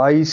22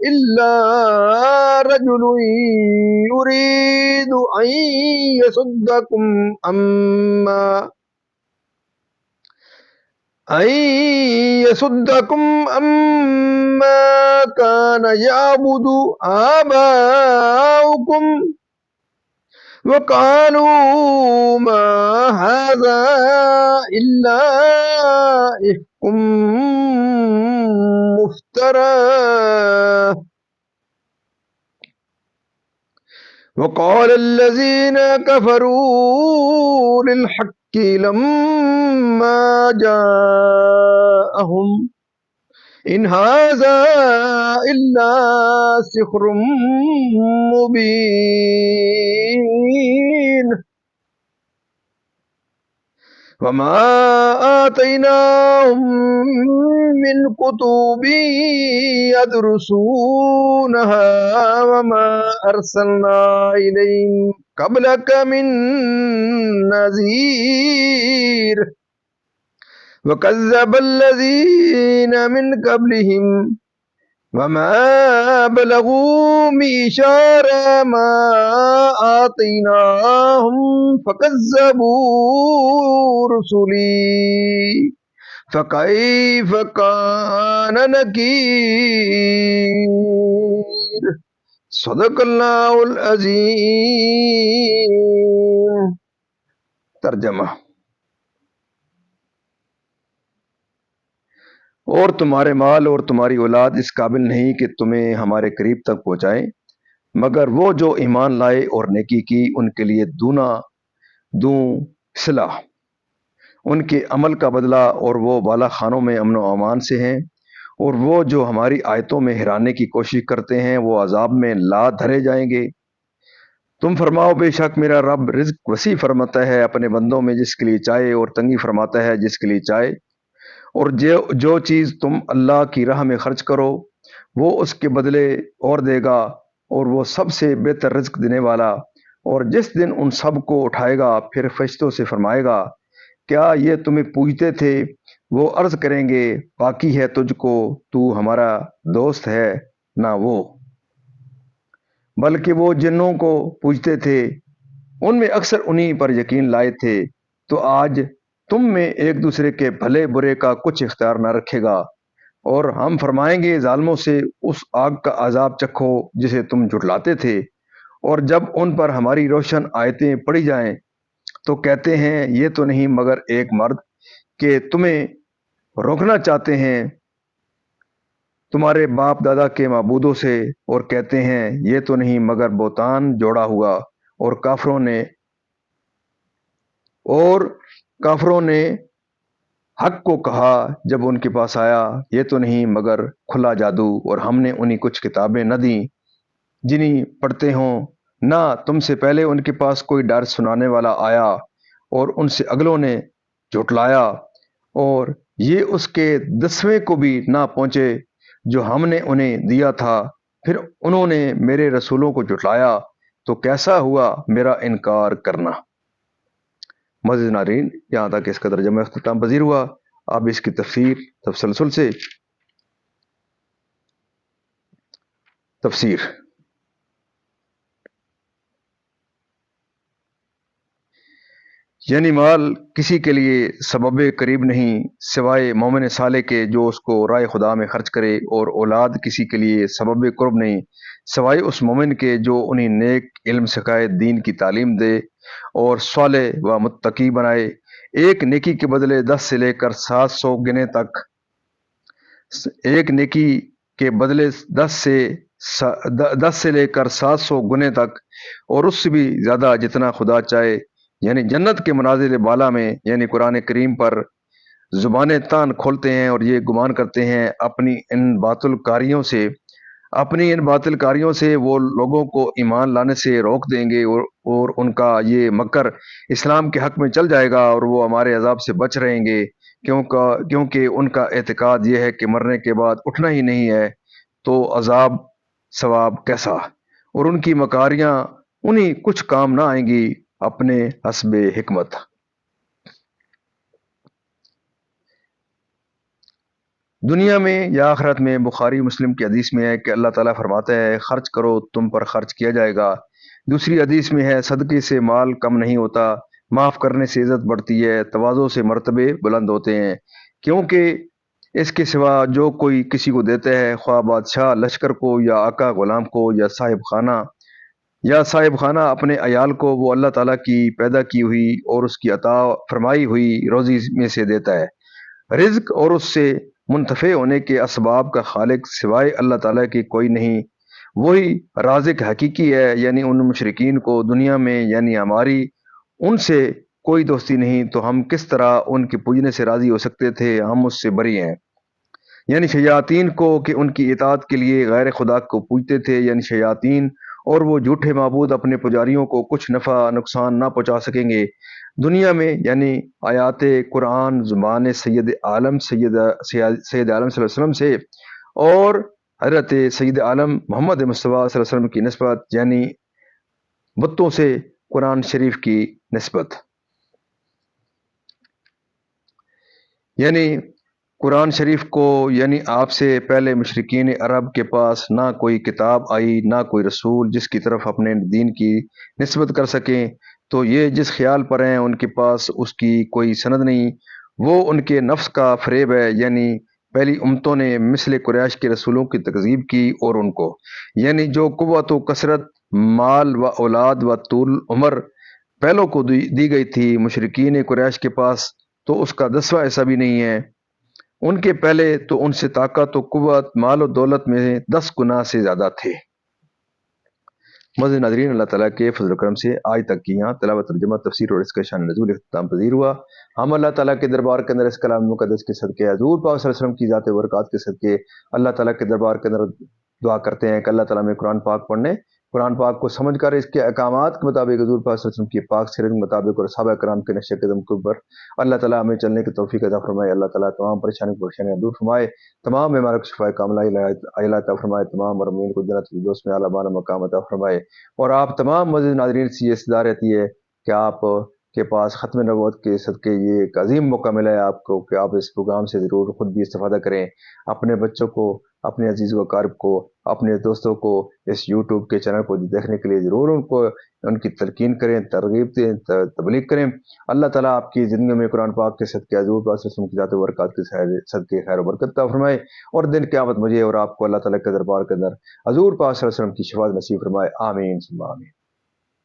إلا رجل يريد أن يصدكم عما كان يعبد آباؤكم وقالوا ما هذا إلا إفك مفترى وقال الذين كفروا للحق لما جاءهم إن هذا إلا سحر مبين وما آتيناهم من كتب يدرسونها وما أرسلنا إليهم قبلك من نذير وكذب الذين من قبلهم وما بلغوا مِعْشَارَ ما آتيناهم فكذبوا رسلي فكيف كان نكير صدق اللہ العظیم۔ ترجمہ: اور تمہارے مال اور تمہاری اولاد اس قابل نہیں کہ تمہیں ہمارے قریب تک پہنچائیں، مگر وہ جو ایمان لائے اور نیکی کی ان کے لیے دوں صلح ان کے عمل کا بدلہ، اور وہ بالا خانوں میں امن و امان سے ہیں، اور وہ جو ہماری آیتوں میں ہرانے کی کوشش کرتے ہیں وہ عذاب میں لا دھرے جائیں گے۔ تم فرماؤ بے شک میرا رب رزق وسیع فرماتا ہے اپنے بندوں میں جس کے لیے چاہے، اور تنگی فرماتا ہے جس کے لیے چاہے، اور جو چیز تم اللہ کی راہ میں خرچ کرو وہ اس کے بدلے اور دے گا، اور وہ سب سے بہتر رزق دینے والا۔ اور جس دن ان سب کو اٹھائے گا پھر فرشتوں سے فرمائے گا کیا یہ تمہیں پوجتے تھے؟ وہ عرض کریں گے پاکی ہے تجھ کو، تو ہمارا دوست ہے نہ وہ، بلکہ وہ جنوں کو پوجتے تھے، ان میں اکثر انہی پر یقین لائے تھے۔ تو آج تم میں ایک دوسرے کے بھلے برے کا کچھ اختیار نہ رکھے گا، اور ہم فرمائیں گے ظالموں سے اس آگ کا عذاب چکھو جسے تم جھٹلاتے تھے۔ اور جب ان پر ہماری روشن آیتیں پڑھی جائیں تو کہتے ہیں یہ تو نہیں مگر ایک مرد کہ تمہیں روکنا چاہتے ہیں تمہارے باپ دادا کے معبودوں سے، اور کہتے ہیں یہ تو نہیں مگر بہتان جوڑا ہوا، اور کافروں نے حق کو کہا جب ان کے پاس آیا یہ تو نہیں مگر کھلا جادو، اور ہم نے انہیں کچھ کتابیں نہ دیں جنہیں پڑھتے ہوں، نہ تم سے پہلے ان کے پاس کوئی ڈر سنانے والا آیا، اور ان سے اگلوں نے جھٹلایا، اور یہ اس کے 10ویں کو بھی نہ پہنچے جو ہم نے انہیں دیا تھا، پھر انہوں نے میرے رسولوں کو جھٹلایا، تو کیسا ہوا میرا انکار کرنا۔ معزز ناظرین، یہاں تک اس کا ترجمہ اختتام پذیر ہوا۔ اب اس کی تسلسل سے تفسیر۔ یعنی مال کسی کے لیے سبب قریب نہیں سوائے مومن صالح کے جو اس کو رائے خدا میں خرچ کرے، اور اولاد کسی کے لیے سبب قرب نہیں سوائے اس مومن کے جو انہیں نیک علم سکھائے، دین کی تعلیم دے اور صالح و متقی بنائے۔ ایک نیکی کے بدلے 10 سے لے کر 700 گنے تک، ایک نیکی کے بدلے 10 سے لے کر 700 گنے تک، اور اس سے بھی زیادہ جتنا خدا چاہے۔ یعنی جنت کے مناظر بالا میں، یعنی قرآن کریم پر زبانیں تان کھولتے ہیں اور یہ گمان کرتے ہیں اپنی ان باطل کاریوں سے وہ لوگوں کو ایمان لانے سے روک دیں گے، اور ان کا یہ مکر اسلام کے حق میں چل جائے گا اور وہ ہمارے عذاب سے بچ رہیں گے، کیونکہ ان کا اعتقاد یہ ہے کہ مرنے کے بعد اٹھنا ہی نہیں ہے، تو عذاب ثواب کیسا، اور ان کی مکاریاں انہیں کچھ کام نہ آئیں گی اپنے حسب حکمت۔ دنیا میں یا آخرت میں۔ بخاری مسلم کی حدیث میں ہے کہ اللہ تعالیٰ فرماتا ہے خرچ کرو تم پر خرچ کیا جائے گا۔ دوسری حدیث میں ہے صدقے سے مال کم نہیں ہوتا، معاف کرنے سے عزت بڑھتی ہے، تواضع سے مرتبے بلند ہوتے ہیں، کیونکہ اس کے سوا جو کوئی کسی کو دیتا ہے، خواہ بادشاہ لشکر کو یا آقا غلام کو یا صاحب خانہ اپنے عیال کو، وہ اللہ تعالیٰ کی پیدا کی ہوئی اور اس کی عطا فرمائی ہوئی روزی میں سے دیتا ہے۔ رزق اور اس سے منتفع ہونے کے اسباب کا خالق سوائے اللہ تعالیٰ کی کوئی نہیں، وہی رازق حقیقی ہے۔ یعنی ان مشرکین کو دنیا میں یعنی ہماری ان سے کوئی دوستی نہیں، تو ہم کس طرح ان کے پوجنے سے راضی ہو سکتے تھے؟ ہم اس سے بری ہیں۔ یعنی شیاطین کو کہ ان کی اطاعت کے لیے غیر خدا کو پوجتے تھے، یعنی شیاطین اور وہ جھوٹے معبود اپنے پجاریوں کو کچھ نفع نقصان نہ پہنچا سکیں گے دنیا میں۔ یعنی آیات قرآن زبان سید عالم صلی اللہ علیہ وسلم سے اور حضرت سید عالم محمد مصطفیٰ صلی اللہ علیہ وسلم کی نسبت، یعنی بتوں سے قرآن شریف کی نسبت۔ یعنی قرآن شریف کو یعنی آپ سے پہلے مشرکین عرب کے پاس نہ کوئی کتاب آئی، نہ کوئی رسول جس کی طرف اپنے دین کی نسبت کر سکیں، تو یہ جس خیال پر ہیں ان کے پاس اس کی کوئی سند نہیں، وہ ان کے نفس کا فریب ہے۔ یعنی پہلی امتوں نے مثل قریش کے رسولوں کی تکذیب کی، اور ان کو یعنی جو قوت و کثرت، مال و اولاد و طول عمر پہلوں کو دی گئی تھی، مشرکین قریش کے پاس تو اس کا 10واں ایسا بھی نہیں ہے۔ ان کے پہلے تو ان سے طاقت و قوت، مال و دولت میں 10 گنا سے زیادہ تھے۔ معزز ناظرین، اللہ تعالیٰ کے فضل و کرم سے آج تک کی یہاں تلاوت، ترجمہ، تفسیر اور اس کا شان نزول اختتام پذیر ہوا۔ ہم اللہ تعالیٰ کے دربار کے اندر اس کلام مقدس کے صدقے، حضور پاک صلی اللہ علیہ وسلم کی ذات و برکات کے صدقے اللہ تعالیٰ کے دربار کے اندر دعا کرتے ہیں کہ اللہ تعالیٰ میں قرآن پاک پڑھنے، قرآن پاک کو سمجھ کر اس کے احکامات کے مطابق حضور پاک صلی اللہ علیہ وسلم کی پاک سیرت کے مطابق اور صحابہ کرام کے نقش قدم کے اوپر اللہ تعالیٰ ہمیں چلنے کی توفیق عطا فرمائے۔ اللہ تعالیٰ تمام پریشانیاں دور فرمائے، تمام بیماروں کو شفائے کاملہ عطا فرمائے، تمام مرمین کو جنت الفردوس میں اعلیٰ بالا مقام عطا فرمائے۔ اور آپ تمام معزز ناظرین سے یہ استدعا رہتی ہے کہ آپ کے پاس ختم نبوت کے صدقے یہ ایک عظیم موقع ملا ہے آپ کو کہ آپ اس پروگرام سے ضرور خود بھی استفادہ کریں، اپنے بچوں کو، اپنے عزیز و اقارب کو، اپنے دوستوں کو اس یوٹیوب کے چینل کو دیکھنے کے لیے ضرور ان کی تلقین کریں، ترغیب دیں، تبلیغ کریں۔ اللہ تعالیٰ آپ کی زندگی میں قرآن پاک کے صدقے، حضور پاک صلی اللہ علیہ وسلم کی ذات و برکات کے صدقے خیر و برکت عطا فرمائے، اور دن قیامت مجھے اور آپ کو اللہ تعالیٰ کے دربار کے اندر حضور پاک صلی اللہ علیہ وسلم کی شفاعت نصیب فرمائے۔ آمین ثم آمین۔